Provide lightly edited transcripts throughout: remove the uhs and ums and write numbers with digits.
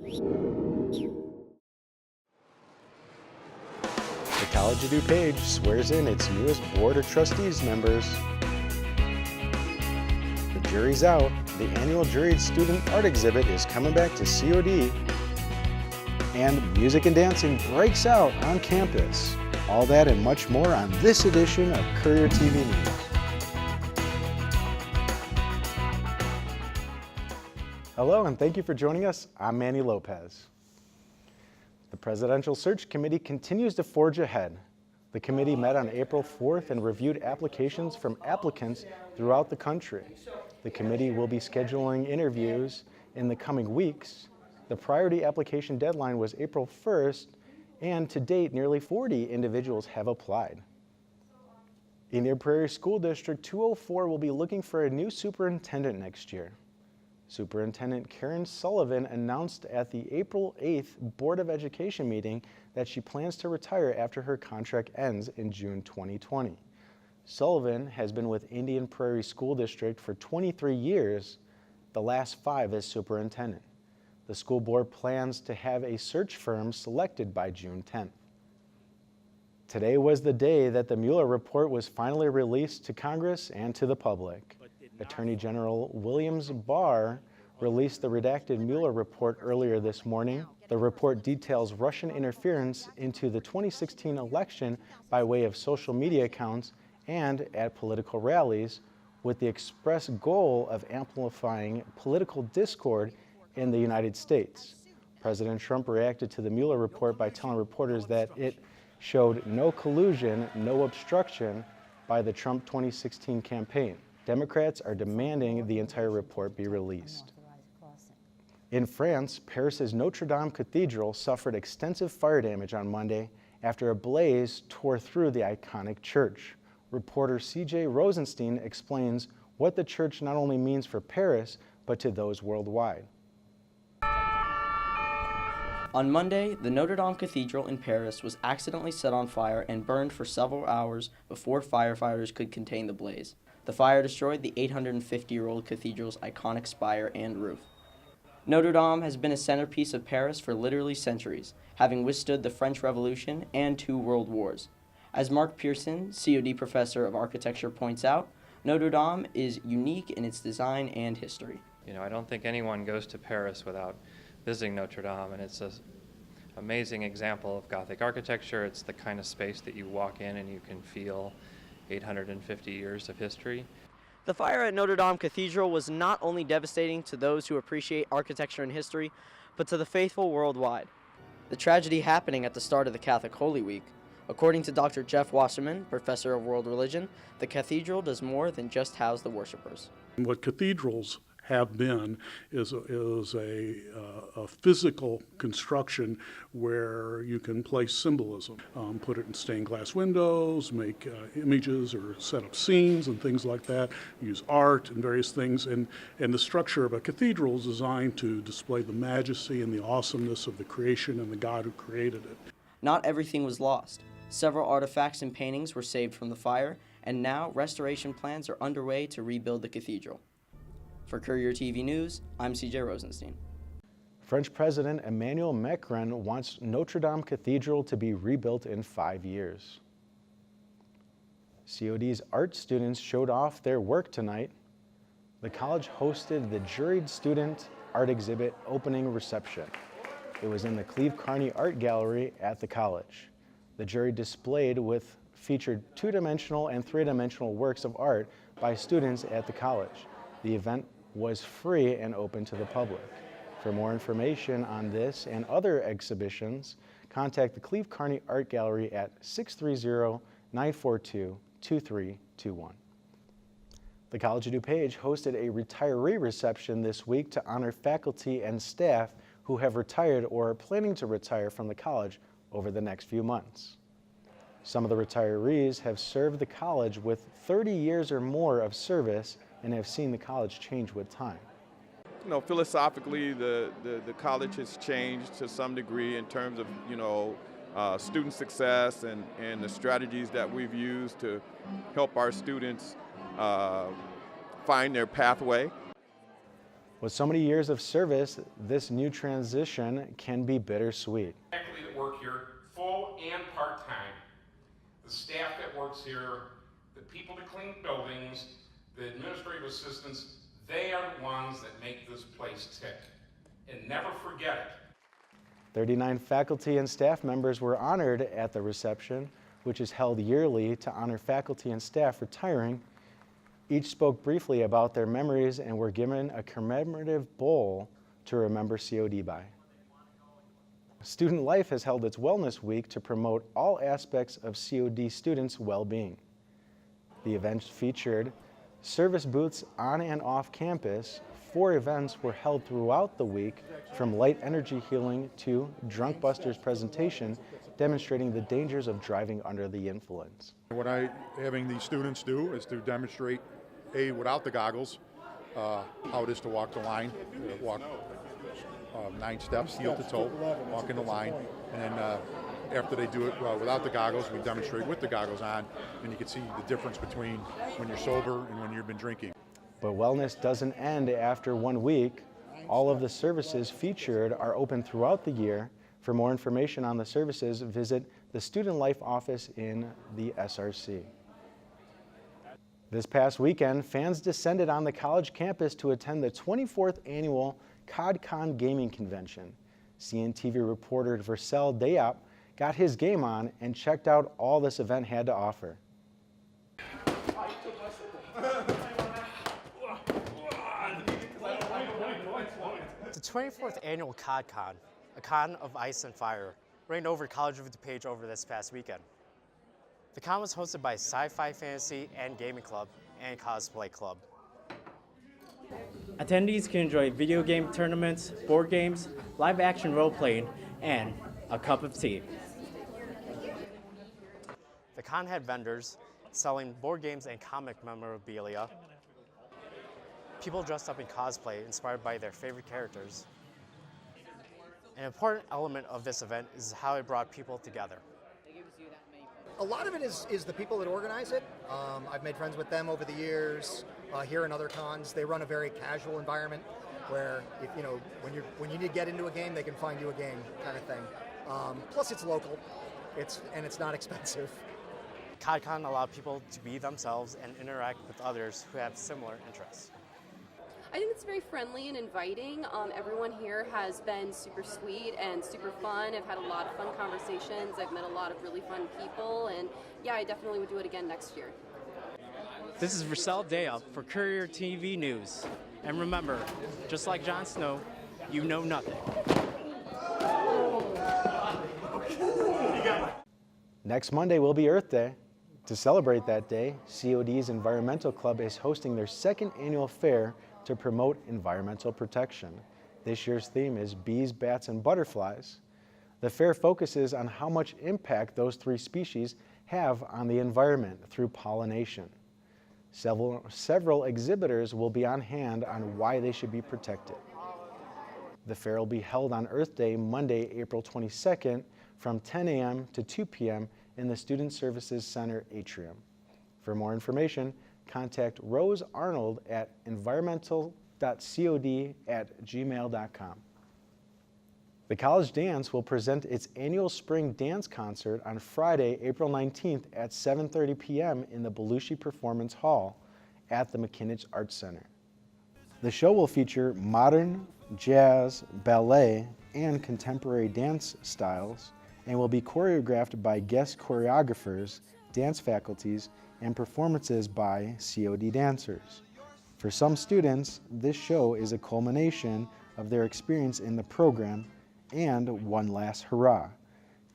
The College of DuPage swears in its newest Board of Trustees members. The jury's out. The annual Juried Student Art Exhibit is coming back to COD. And music and dancing breaks out on campus. All that and much more on this edition of Courier TV News. Hello and thank you for joining us. I'm Manny Lopez. The Presidential Search Committee continues to forge ahead. The committee met on April 4th and reviewed applications from applicants throughout the country. The committee will be scheduling interviews in the coming weeks. The priority application deadline was April 1st, and to date, nearly 40 individuals have applied. Indian Prairie School District 204 will be looking for a new superintendent next year. Superintendent Karen Sullivan announced at the April 8th Board of Education meeting that she plans to retire after her contract ends in June 2020. Sullivan has been with Indian Prairie School District for 23 years, the last 5 as superintendent. The school board plans to have a search firm selected by June 10th. Today was the day that the Mueller report was finally released to Congress and to the public. Attorney General Williams Barr released the redacted Mueller report earlier this morning. The report details Russian interference into the 2016 election by way of social media accounts and at political rallies, with the express goal of amplifying political discord in the United States. President Trump reacted to the Mueller report by telling reporters that it showed no collusion, no obstruction by the Trump 2016 campaign. Democrats are demanding the entire report be released. In France, Paris's Notre Dame Cathedral suffered extensive fire damage on Monday after a blaze tore through the iconic church. Reporter CJ Rosenstein explains what the church not only means for Paris, but to those worldwide. On Monday, the Notre Dame Cathedral in Paris was accidentally set on fire and burned for several hours before firefighters could contain the blaze. The fire destroyed the 850-year-old cathedral's iconic spire and roof. Notre Dame has been a centerpiece of Paris for literally centuries, having withstood the French Revolution and 2 world wars. As Mark Pearson, COD professor of architecture, points out, Notre Dame is unique in its design and history. I don't think anyone goes to Paris without visiting Notre Dame, and it's an amazing example of Gothic architecture. It's the kind of space that you walk in and you can feel 850 years of history. The fire at Notre Dame Cathedral was not only devastating to those who appreciate architecture and history, but to the faithful worldwide. The tragedy happening at the start of the Catholic Holy Week. According to Dr. Jeff Wasserman, professor of world religion, the cathedral does more than just house the worshipers. What cathedrals have been is a physical construction where you can place symbolism, put it in stained glass windows, make images or set up scenes and things like that, use art and various things, and the structure of a cathedral is designed to display the majesty and the awesomeness of the creation and the God who created it. Not everything was lost. Several artifacts and paintings were saved from the fire, and now restoration plans are underway to rebuild the cathedral. For Courier TV News, I'm CJ Rosenstein. French President Emmanuel Macron wants Notre Dame Cathedral to be rebuilt in 5 years. COD's art students showed off their work tonight. The college hosted the Juried Student Art Exhibit opening reception. It was in the Cleve Carney Art Gallery at the college. The jury displayed featured 2-dimensional and 3-dimensional works of art by students at the college. The event was free and open to the public. For more information on this and other exhibitions, contact the Cleve Carney Art Gallery at 630-942-2321. The College of DuPage hosted a retiree reception this week to honor faculty and staff who have retired or are planning to retire from the college over the next few months. Some of the retirees have served the college with 30 years or more of service and have seen the college change with time. Philosophically, the college has changed to some degree in terms of, student success and the strategies that we've used to help our students find their pathway. With so many years of service, this new transition can be bittersweet. Faculty that work here, full and part-time, the staff that works here, the people that clean buildings, the administrative assistants, they are the ones that make this place tick. And never forget it. 39 faculty and staff members were honored at the reception, which is held yearly to honor faculty and staff retiring. Each spoke briefly about their memories and were given a commemorative bowl to remember COD by. Student Life has held its Wellness Week to promote all aspects of COD students' well-being. The event featured service booths on and off campus. 4 events were held throughout the week, from light energy healing to Drunk Busters presentation demonstrating the dangers of driving under the influence. What I'm having these students do is to demonstrate, without the goggles, how it is to walk the line, walk 9 steps, heel to toe, walk in the line, and then after they do it without the goggles, we demonstrate with the goggles on, and you can see the difference between when you're sober and when you've been drinking. But wellness doesn't end after 1 week. All of the services featured are open throughout the year. For more information on the services, visit the Student Life office in the SRC. This past weekend, fans descended on the college campus to attend the 24th annual CODCon gaming convention. CNTV reporter Versel Diop got his game on and checked out all this event had to offer. The 24th annual CODCon, a con of ice and fire, reigned over College of DuPage over this past weekend. The con was hosted by Sci-Fi Fantasy and Gaming Club and Cosplay Club. Attendees can enjoy video game tournaments, board games, live action role-playing, and a cup of tea. The con had vendors selling board games and comic memorabilia, people dressed up in cosplay inspired by their favorite characters. An important element of this event is how it brought people together. A lot of it is the people that organize it. I've made friends with them over the years. Here and other cons, they run a very casual environment where, if, when you need to get into a game, they can find you a game, kind of thing. Plus, it's local, and it's not expensive. CODCon allowed people to be themselves and interact with others who have similar interests. I think it's very friendly and inviting. Everyone here has been super sweet and super fun. I've had a lot of fun conversations. I've met a lot of really fun people, and yeah, I definitely would do it again next year. This is Versel Diop for Courier TV News. And remember, just like Jon Snow, you know nothing. Next Monday will be Earth Day. To celebrate that day, COD's Environmental Club is hosting their 2nd annual fair to promote environmental protection. This year's theme is Bees, Bats, and Butterflies. The fair focuses on how much impact those 3 species have on the environment through pollination. Several exhibitors will be on hand on why they should be protected. The fair will be held on Earth Day, Monday, April 22nd, from 10 a.m. to 2 p.m. in the Student Services Center atrium. For more information, contact Rose Arnold at environmental.cod@gmail.com. The College Dance will present its annual spring dance concert on Friday, April 19th at 7:30 p.m. in the Belushi Performance Hall at the McKinnich Arts Center. The show will feature modern, jazz, ballet, and contemporary dance styles and will be choreographed by guest choreographers, dance faculties, and performances by COD dancers. For some students, this show is a culmination of their experience in the program and one last hurrah.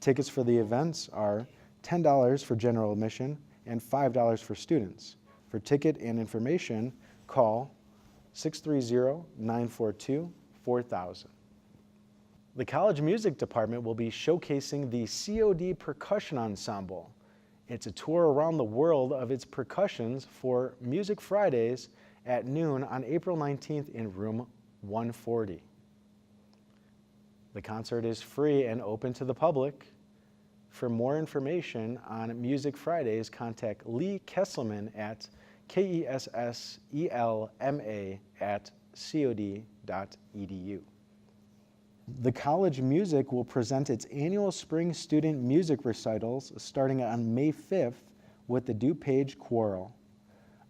Tickets for the events are $10 for general admission and $5 for students. For ticket and information, call 630-942-4000. The College Music Department will be showcasing the COD Percussion Ensemble. It's a tour around the world of its percussions for Music Fridays at noon on April 19th in room 140. The concert is free and open to the public. For more information on Music Fridays, contact Lee Kesselman at KESSELMA@COD.org. turning.edu. The College of Music will present its annual spring student music recitals starting on May 5th with the DuPage Choral.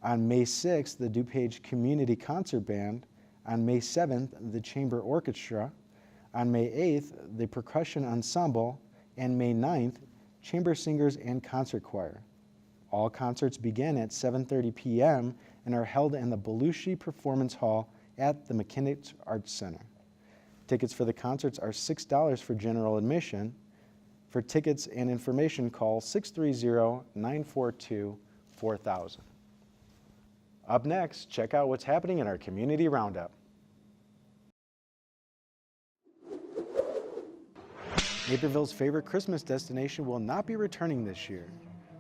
On May 6th, the DuPage Community Concert Band. On May 7th, the Chamber Orchestra. On May 8th, the Percussion Ensemble. And May 9th, Chamber Singers and Concert Choir. All concerts begin at 7:30 p.m. and are held in the Belushi Performance Hall at the McKinney Arts Center. Tickets for the concerts are $6 for general admission. For tickets and information, call 630-942-4000. Up next, check out what's happening in our Community Roundup. Naperville's favorite Christmas destination will not be returning this year.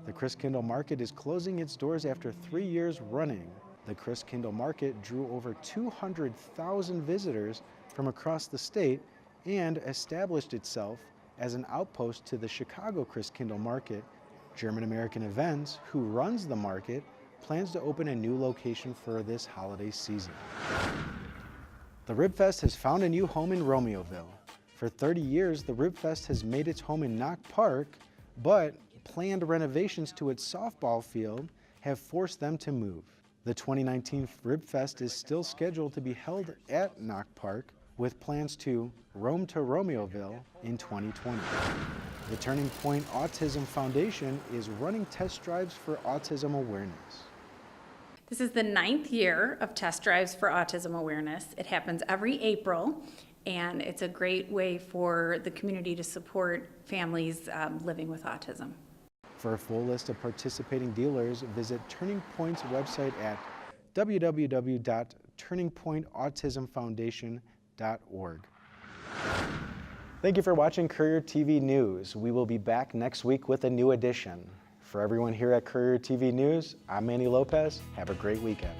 The Christkindl Market is closing its doors after 3 years running. The Christkindl Market drew over 200,000 visitors from across the state and established itself as an outpost to the Chicago Christkindl Market. German American Events, who runs the market, plans to open a new location for this holiday season. The Ribfest has found a new home in Romeoville. For 30 years, the Ribfest has made its home in Knock Park, but planned renovations to its softball field have forced them to move. The 2019 Ribfest is still scheduled to be held at Knock Park, with plans to roam to Romeoville in 2020. The Turning Point Autism Foundation is running test drives for autism awareness. This is the 9th year of test drives for autism awareness. It happens every April, and it's a great way for the community to support families living with autism. For a full list of participating dealers, visit Turning Point's website at www.turningpointautismfoundation.org. Thank you for watching Courier TV News. We will be back next week with a new edition. For everyone here at Courier TV News, I'm Manny Lopez. Have a great weekend.